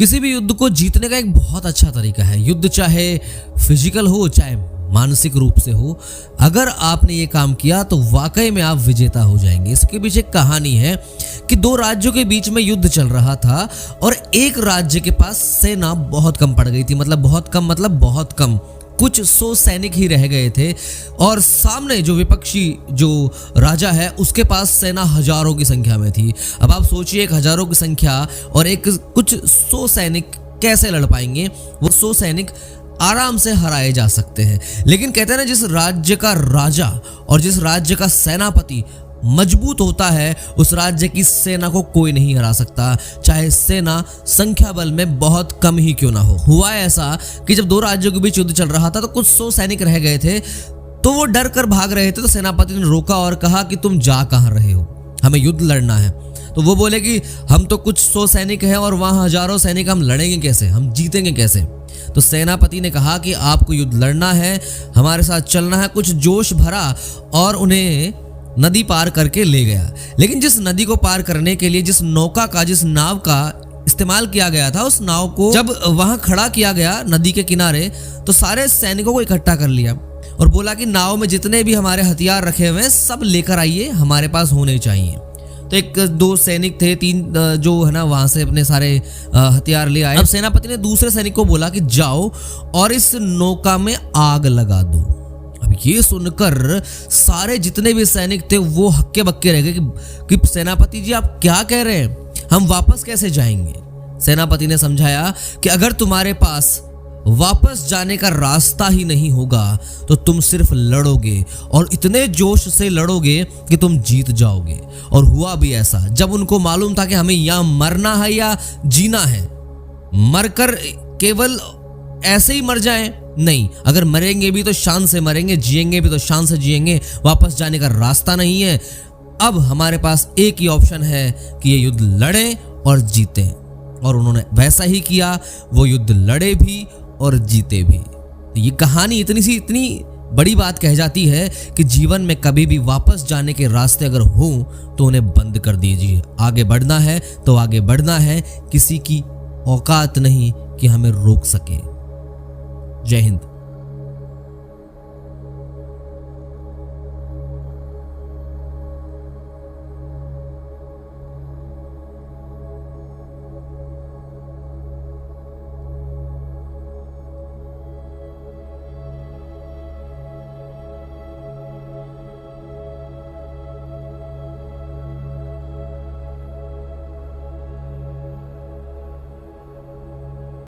किसी भी युद्ध को जीतने का एक बहुत अच्छा तरीका है। युद्ध चाहे फिजिकल हो चाहे मानसिक रूप से हो, अगर आपने ये काम किया तो वाकई में आप विजेता हो जाएंगे। इसके पीछे एक कहानी है कि दो राज्यों के बीच में युद्ध चल रहा था और एक राज्य के पास सेना बहुत कम पड़ गई थी। मतलब बहुत कम, कुछ 100 सैनिक ही रह गए थे और सामने जो विपक्षी जो राजा है उसके पास सेना हजारों की संख्या में थी। अब आप सोचिए, एक हजारों की संख्या और एक कुछ 100 सैनिक कैसे लड़ पाएंगे। वो 100 सैनिक आराम से हराए जा सकते हैं। लेकिन कहते हैं ना, जिस राज्य का राजा और जिस राज्य का सेनापति मजबूत होता है उस राज्य की सेना को कोई नहीं हरा सकता, चाहे सेना संख्या बल में बहुत कम ही क्यों ना हो। हुआ ऐसा कि जब दो राज्यों के बीच युद्ध चल रहा था तो कुछ 100 सैनिक रह गए थे, तो वो डर कर भाग रहे थे। तो सेनापति ने रोका और कहा कि तुम जा कहां रहे हो, हमें युद्ध लड़ना है। तो वो बोले कि हम तो कुछ 100 सैनिक हैं और वहां हजारों सैनिक, हम लड़ेंगे कैसे, हम जीतेंगे कैसे। तो सेनापति ने कहा कि आपको युद्ध लड़ना है, हमारे साथ चलना है। कुछ जोश भरा और उन्हें नदी पार करके ले गया। लेकिन जिस नदी को पार करने के लिए जिस नाव का इस्तेमाल किया गया था, उस नाव को जब वहां खड़ा किया गया नदी के किनारे, तो सारे सैनिकों को इकट्ठा कर लिया और बोला कि नाव में जितने भी हमारे हथियार रखे हुए हैं सब लेकर आइए, हमारे पास होने चाहिए। तो एक दो सैनिक थे, तीन जो है ना वहां से अपने सारे हथियार ले आए। अब सेनापति ने दूसरे सैनिक को बोला कि जाओ और इस नौका में आग लगा दो। अब ये सुनकर सारे जितने भी सैनिक थे वो हक्के बक्के रह गए कि सेनापति जी आप क्या कह रहे हैं, हम वापस कैसे जाएंगे। सेनापति ने समझाया कि अगर तुम्हारे पास वापस जाने का रास्ता ही नहीं होगा तो तुम सिर्फ लड़ोगे और इतने जोश से लड़ोगे कि तुम जीत जाओगे। और हुआ भी ऐसा। जब उनको मालूम था कि हमें यहां मरना है या जीना है, मरकर केवल ऐसे ही मर जाएं, नहीं, अगर मरेंगे भी तो शान से मरेंगे, जिएंगे भी तो शान से जिएंगे, वापस जाने का रास्ता नहीं है। अब हमारे पास एक ही ऑप्शन है कि ये युद्ध लड़ें और जीतें। और उन्होंने वैसा ही किया, वो युद्ध लड़े भी और जीते भी। तो ये कहानी इतनी बड़ी बात कह जाती है कि जीवन में कभी भी वापस जाने के रास्ते अगर हो तो उन्हें बंद कर दीजिए। आगे बढ़ना है तो आगे बढ़ना है, किसी की औकात नहीं कि हमें रोक सके। जय हिंद।